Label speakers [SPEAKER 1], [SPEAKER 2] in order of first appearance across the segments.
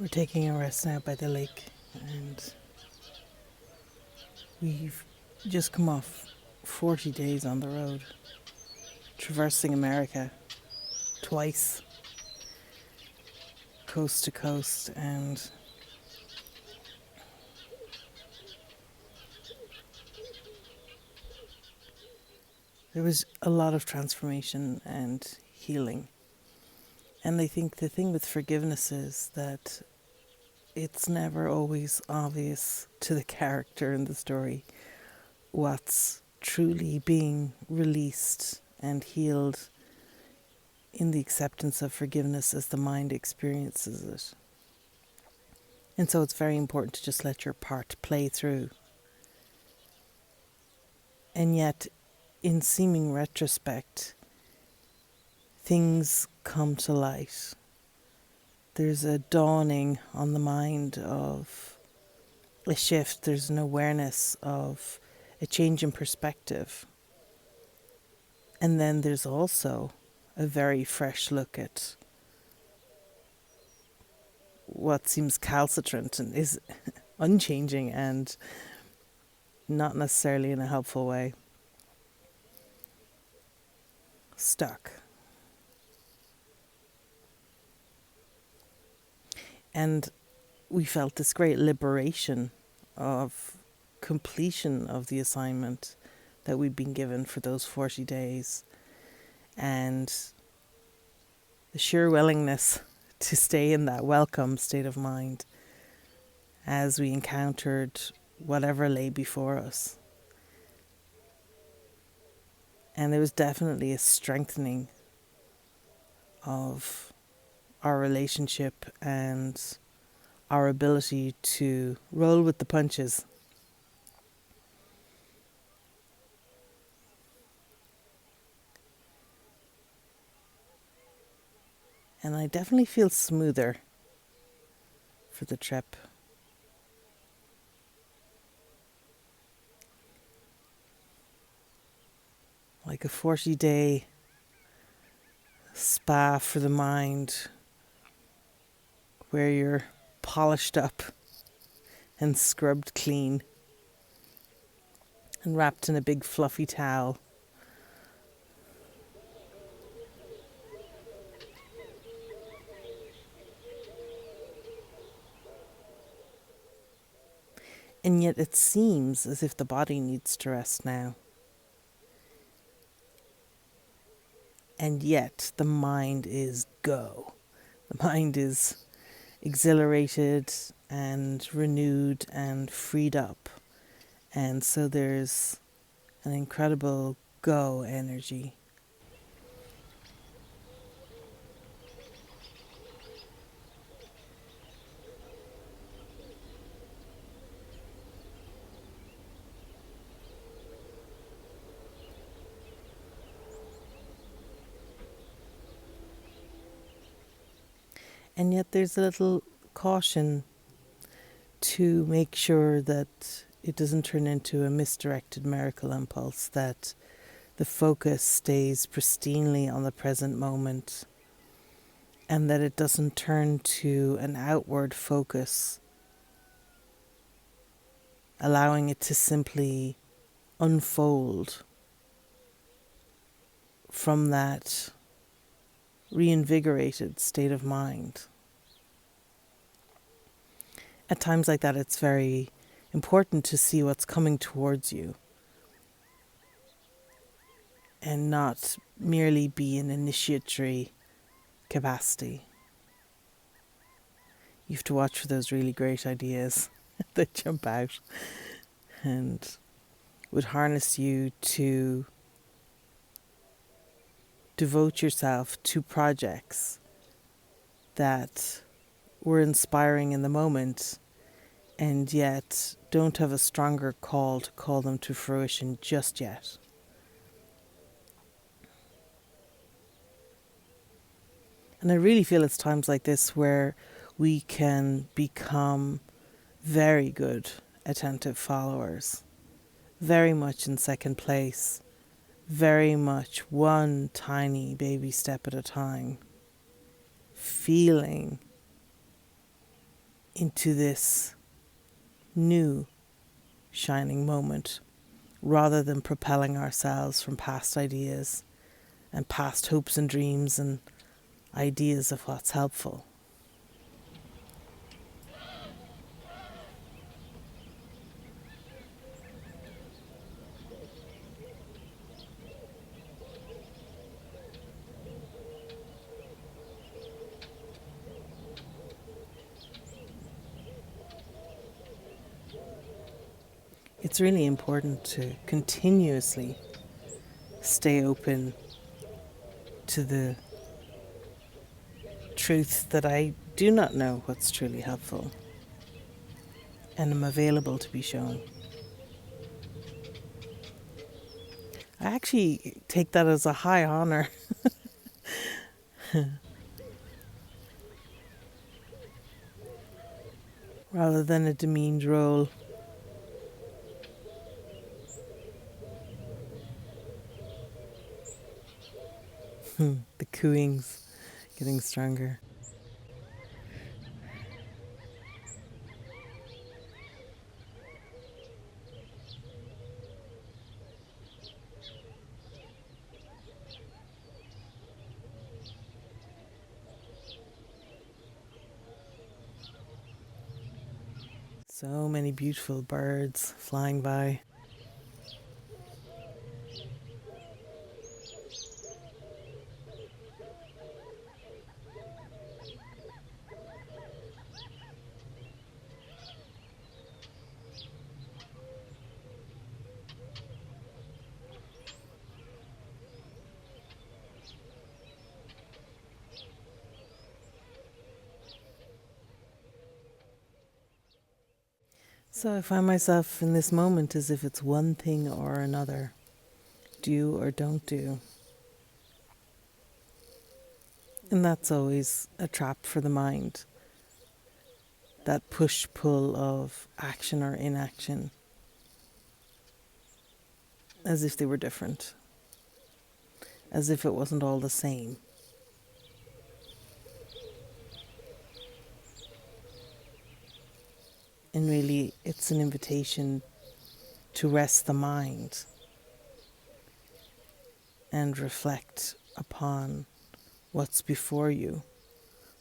[SPEAKER 1] We're taking a rest now by the lake, and we've just come off 40 days on the road, traversing America twice, coast to coast, and there was a lot of transformation and healing. And I think the thing with forgiveness is that it's never always obvious to the character in the story what's truly being released and healed in the acceptance of forgiveness as the mind experiences it. And so it's very important to just let your part play through. And yet, in seeming retrospect, things come to light. There's a dawning on the mind of a shift. There's an awareness of a change in perspective. And then there's also a very fresh look at what seems calcitrant and is unchanging and not necessarily in a helpful way. Stuck. And we felt this great liberation of completion of the assignment that we'd been given for those 40 days, and the sheer willingness to stay in that welcome state of mind as we encountered whatever lay before us. And there was definitely a strengthening of our relationship and our ability to roll with the punches. And I definitely feel smoother for the trip. Like a 40-day spa for the mind, where you're polished up and scrubbed clean and wrapped in a big fluffy towel. And yet it seems as if the body needs to rest now. And yet the mind is go. The mind is exhilarated and renewed and freed up. And so there's an incredible go energy. And yet there's a little caution to make sure that it doesn't turn into a misdirected miracle impulse, that the focus stays pristinely on the present moment, and that it doesn't turn to an outward focus, allowing it to simply unfold from that reinvigorated state of mind. At times like that, it's very important to see what's coming towards you and not merely be in initiatory capacity. You have to watch for those really great ideas that jump out and would harness you to devote yourself to projects that were inspiring in the moment and yet don't have a stronger call to call them to fruition just yet. And I really feel it's times like this where we can become very good attentive followers, very much in second place, very much one tiny baby step at a time, feeling into this new shining moment, rather than propelling ourselves from past ideas and past hopes and dreams and ideas of what's helpful. It's really important to continuously stay open to the truth that I do not know what's truly helpful and am available to be shown. I actually take that as a high honor. Rather than a demeaned role. The cooing's getting stronger. So many beautiful birds flying by. So I find myself in this moment as if it's one thing or another. Do or don't do. And that's always a trap for the mind. That push-pull of action or inaction. As if they were different. As if it wasn't all the same. And really, it's an invitation to rest the mind and reflect upon what's before you,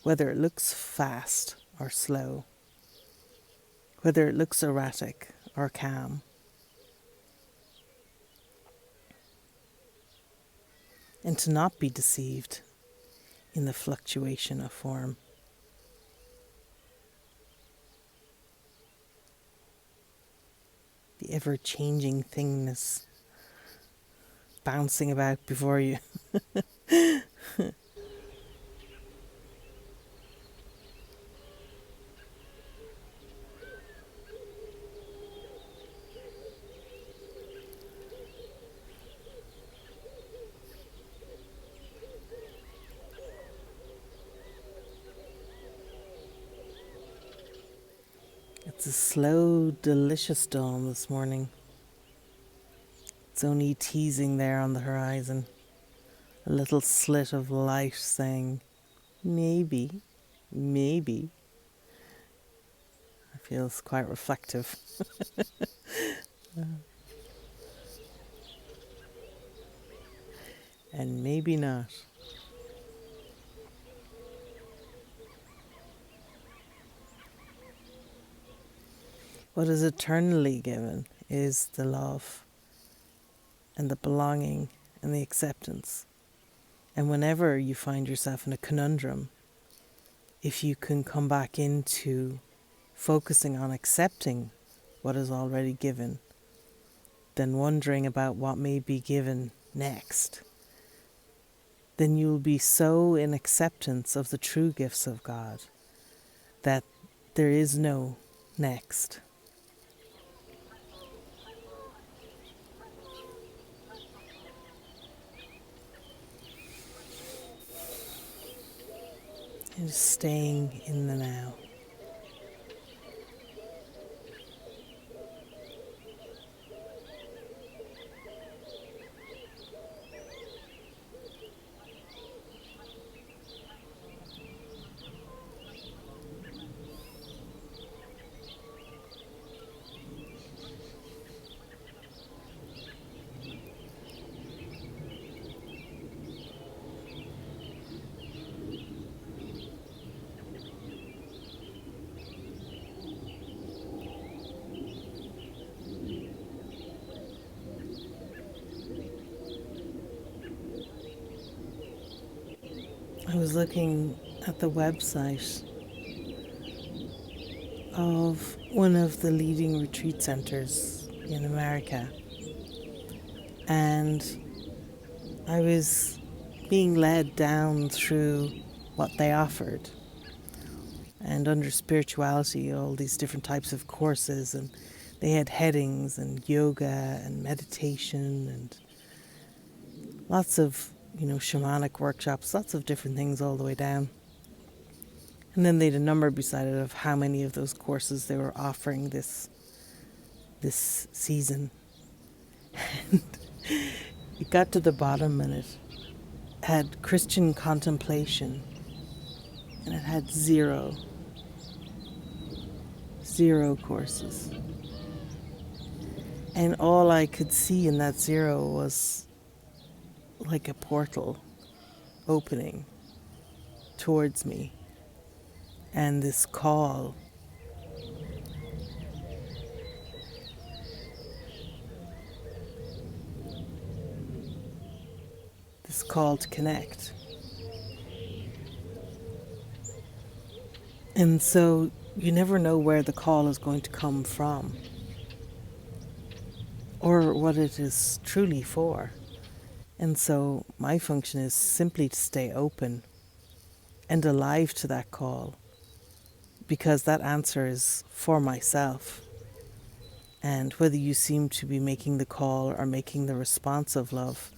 [SPEAKER 1] whether it looks fast or slow, whether it looks erratic or calm. And to not be deceived in the fluctuation of form. The ever-changing thingness bouncing about before you. It's a slow, delicious dawn this morning. It's only teasing there on the horizon. A little slit of light saying, maybe, maybe. It feels quite reflective. And maybe not. What is eternally given is the love and the belonging and the acceptance. And whenever you find yourself in a conundrum, if you can come back into focusing on accepting what is already given, then wondering about what may be given next, then you'll be so in acceptance of the true gifts of God that there is no next. And just staying in the now. was looking at the website of one of the leading retreat centers in America, and I was being led down through what they offered. And under spirituality, all these different types of courses, and they had headings and yoga and meditation and lots of, shamanic workshops, lots of different things all the way down. And then they had a number beside it of how many of those courses they were offering this season. And it got to the bottom and it had Christian contemplation, and it had zero courses. And all I could see in that zero was like a portal opening towards me, and this call. This call to connect. And so you never know where the call is going to come from or what it is truly for. And so my function is simply to stay open and alive to that call, because that answer is for myself. And whether you seem to be making the call or making the response of love,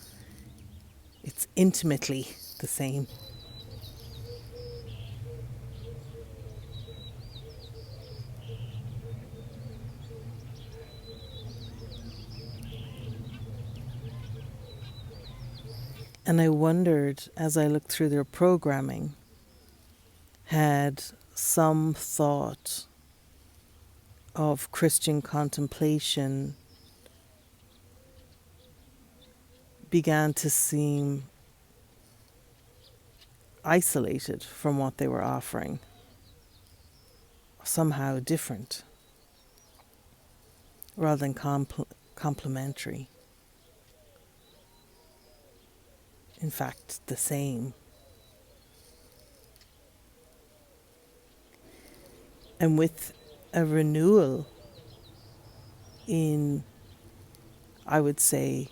[SPEAKER 1] it's intimately the same. And I wondered, as I looked through their programming, had some thought of Christian contemplation began to seem isolated from what they were offering, somehow different, rather than complementary. In fact, the same. And with a renewal in, I would say,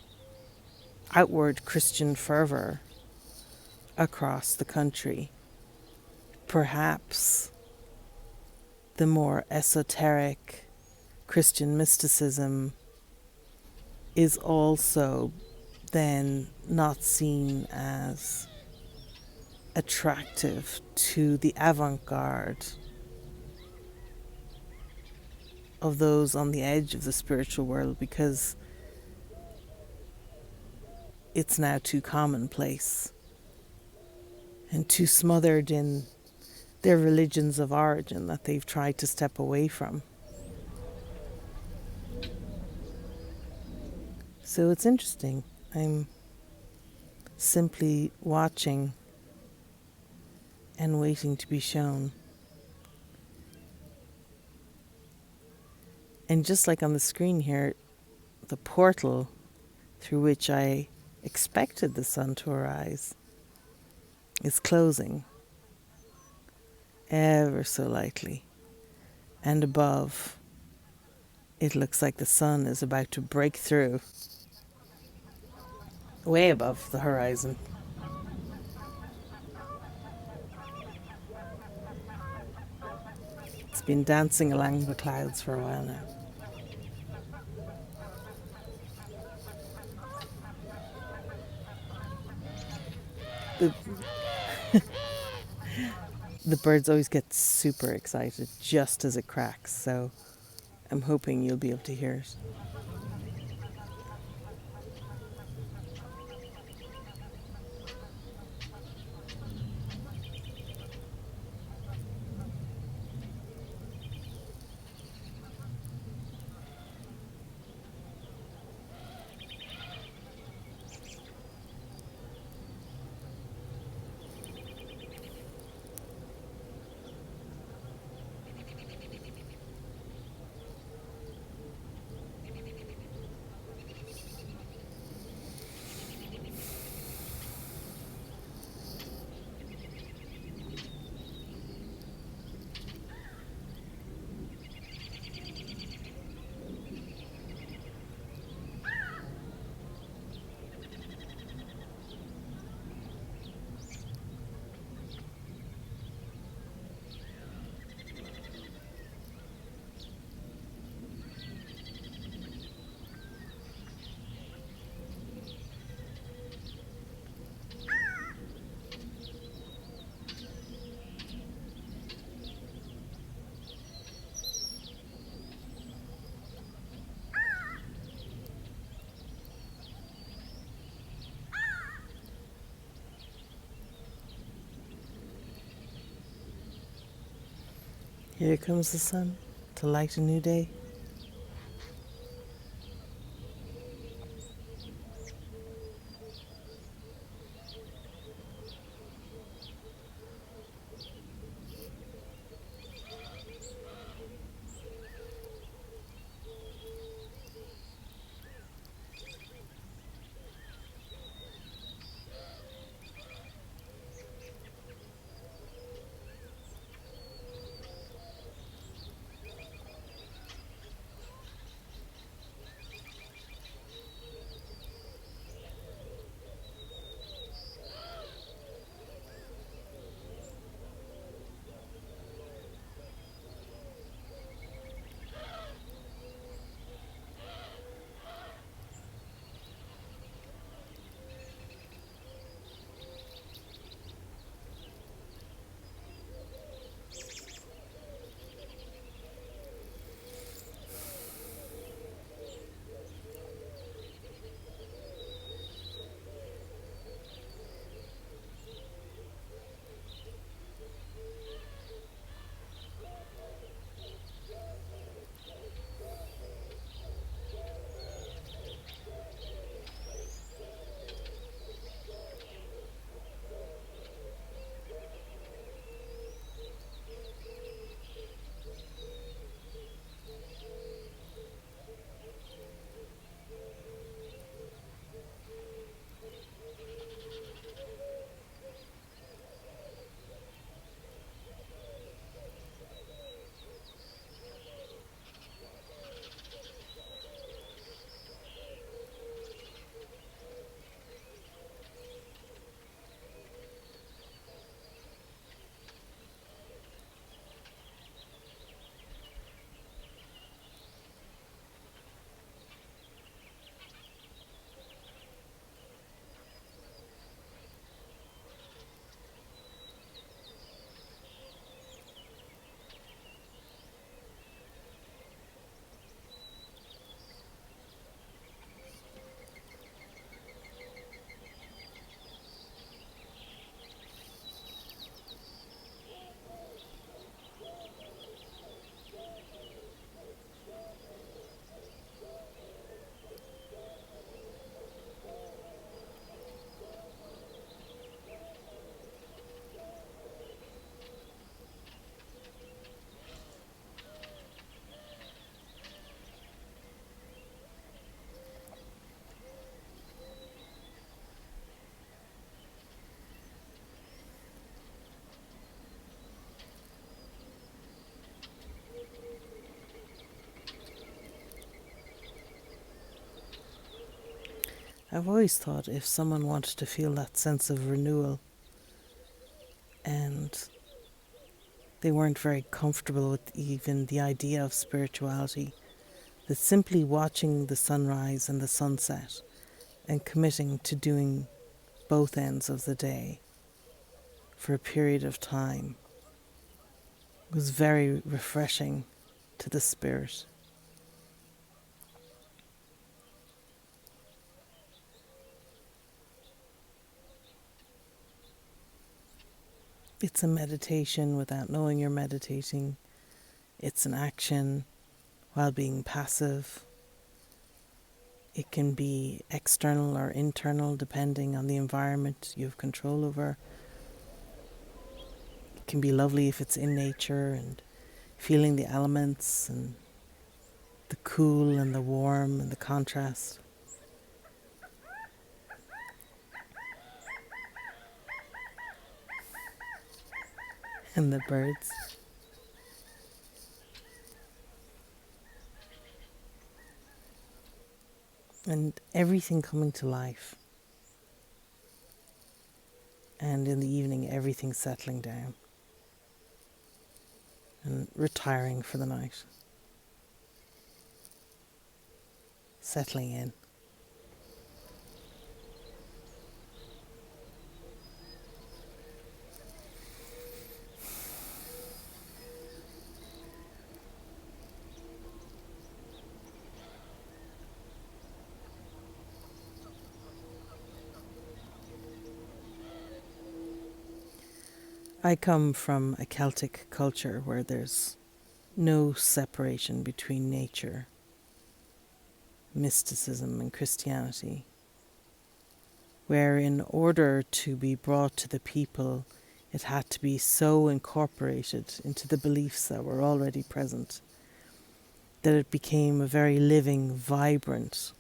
[SPEAKER 1] outward Christian fervor across the country, perhaps the more esoteric Christian mysticism is also then not seen as attractive to the avant-garde of those on the edge of the spiritual world, because it's now too commonplace and too smothered in their religions of origin that they've tried to step away from. So it's interesting. I'm simply watching and waiting to be shown. And just like on the screen here, the portal through which I expected the sun to arise is closing ever so lightly. And above, it looks like the sun is about to break through, way above the horizon. It's been dancing along the clouds for a while now. The birds always get super excited just as it cracks, so I'm hoping you'll be able to hear it. Here comes the sun to light a new day. I've always thought if someone wanted to feel that sense of renewal and they weren't very comfortable with even the idea of spirituality, that simply watching the sunrise and the sunset and committing to doing both ends of the day for a period of time was very refreshing to the spirit. It's a meditation without knowing you're meditating. It's an action while being passive. It can be external or internal depending on the environment you have control over. It can be lovely if it's in nature and feeling the elements and the cool and the warm and the contrast. And the birds. And everything coming to life. And in the evening, everything settling down. And retiring for the night. Settling in. I come from a Celtic culture where there's no separation between nature, mysticism, and Christianity, where in order to be brought to the people, it had to be so incorporated into the beliefs that were already present that it became a very living, vibrant,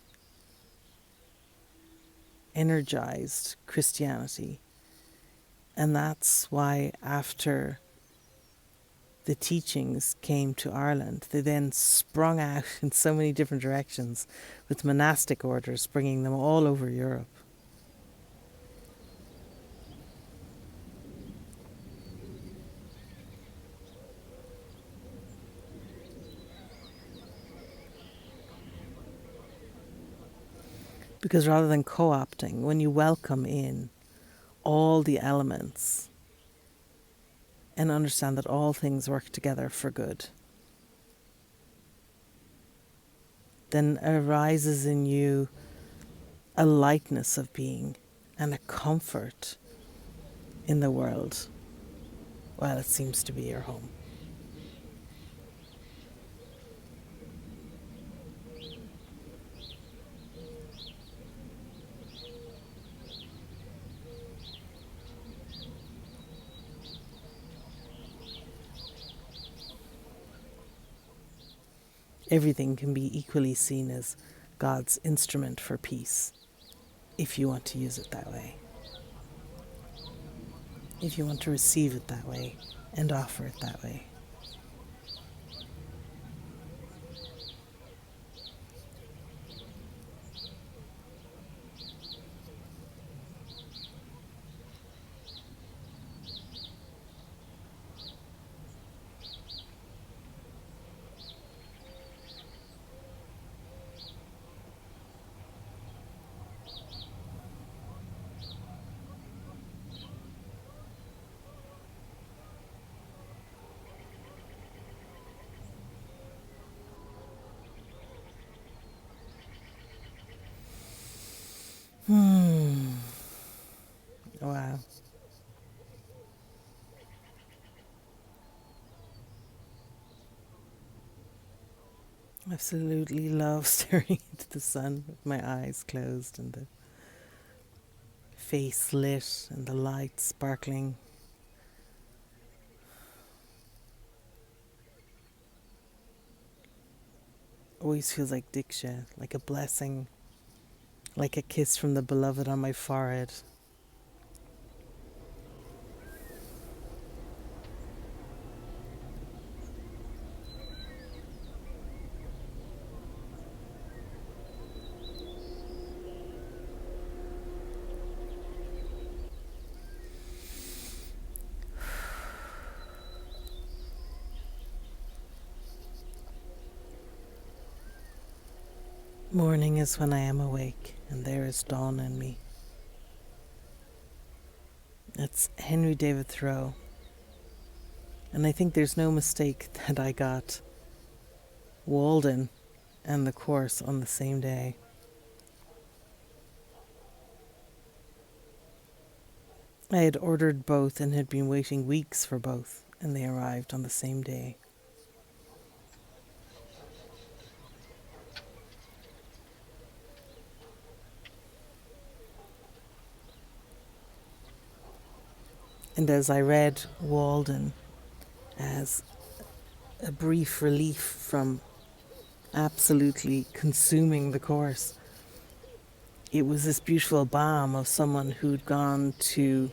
[SPEAKER 1] energized Christianity. And that's why after the teachings came to Ireland, they then sprung out in so many different directions, with monastic orders bringing them all over Europe. Because rather than co-opting, when you welcome in all the elements and understand that all things work together for good, then arises in you a lightness of being and a comfort in the world while it seems to be your home. Everything can be equally seen as God's instrument for peace, if you want to use it that way. If you want to receive it that way and offer it that way. Wow. Absolutely love staring into the sun with my eyes closed and the face lit and the light sparkling. Always feels like Diksha, like a blessing, like a kiss from the beloved on my forehead. Morning is when I am awake, and there is dawn in me. It's Henry David Thoreau. And I think there's no mistake that I got Walden and the course on the same day. I had ordered both and had been waiting weeks for both, and they arrived on the same day. And as I read Walden as a brief relief from absolutely consuming the course, it was this beautiful balm of someone who'd gone to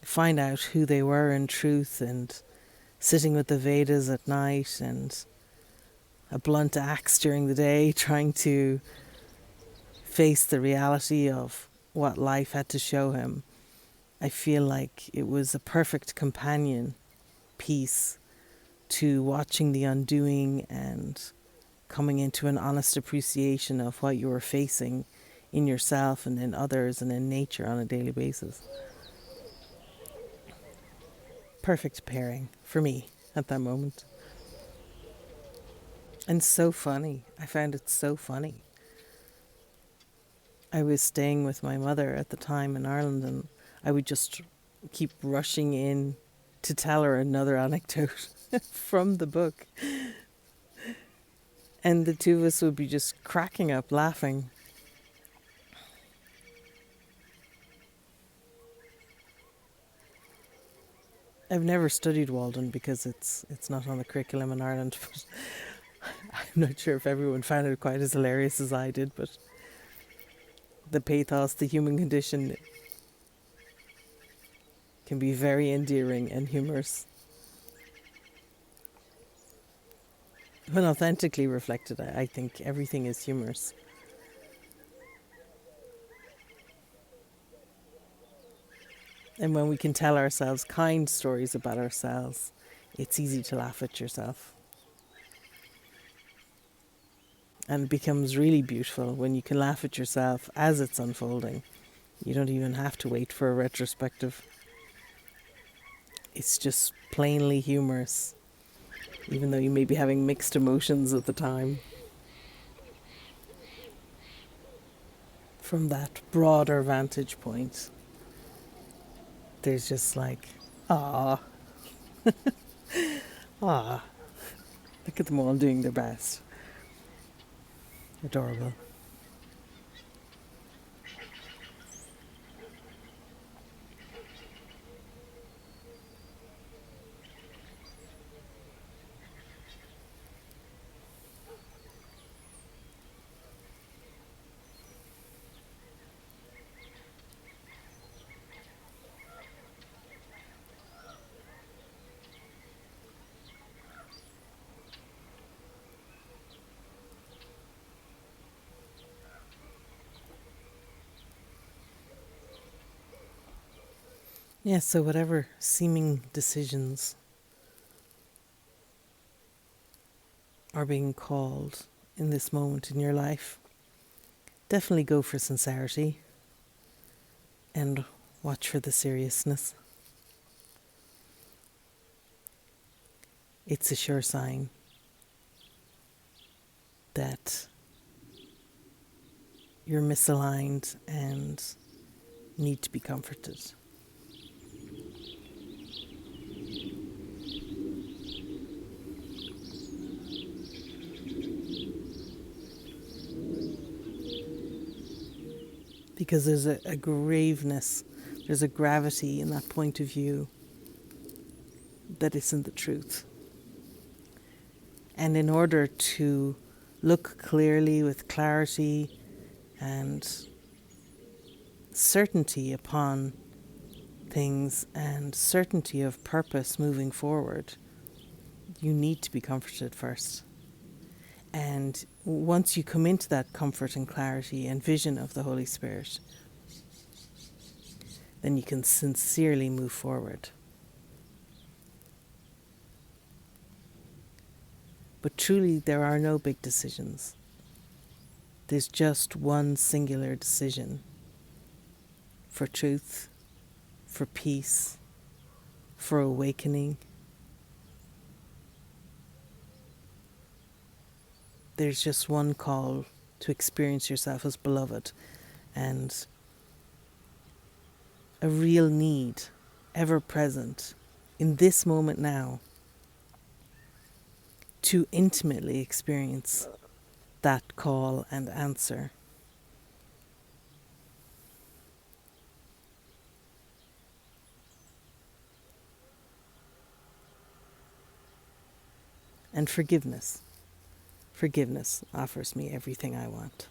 [SPEAKER 1] find out who they were in truth, and sitting with the Vedas at night and a blunt axe during the day, trying to face the reality of what life had to show him. I feel like it was a perfect companion piece to watching the undoing and coming into an honest appreciation of what you were facing in yourself and in others and in nature on a daily basis. Perfect pairing for me at that moment. And so funny. I found it so funny. I was staying with my mother at the time in Ireland, and I would just keep rushing in to tell her another anecdote. from the book. And the two of us would be just cracking up, laughing. I've never studied Walden because it's not on the curriculum in Ireland, but I'm not sure if everyone found it quite as hilarious as I did, but the pathos, the human condition, can be very endearing and humorous. When authentically reflected, I think everything is humorous. And when we can tell ourselves kind stories about ourselves, it's easy to laugh at yourself. And it becomes really beautiful when you can laugh at yourself as it's unfolding. You don't even have to wait for a retrospective. It's just plainly humorous, even though you may be having mixed emotions at the time. From that broader vantage point, there's just like, ah, ah, look at them all doing their best. Adorable. Yeah, so whatever seeming decisions are being called in this moment in your life, definitely go for sincerity and watch for the seriousness. It's a sure sign that you're misaligned and need to be comforted. Because there's a graveness, there's a gravity in that point of view that isn't the truth. And in order to look clearly with clarity and certainty upon things and certainty of purpose moving forward, you need to be comforted first. And once you come into that comfort and clarity and vision of the Holy Spirit, then you can sincerely move forward. But truly, there are no big decisions. There's just one singular decision for truth, for peace, for awakening. There's just one call to experience yourself as beloved, and a real need, ever present, in this moment now, to intimately experience that call and answer. And forgiveness. Forgiveness offers me everything I want.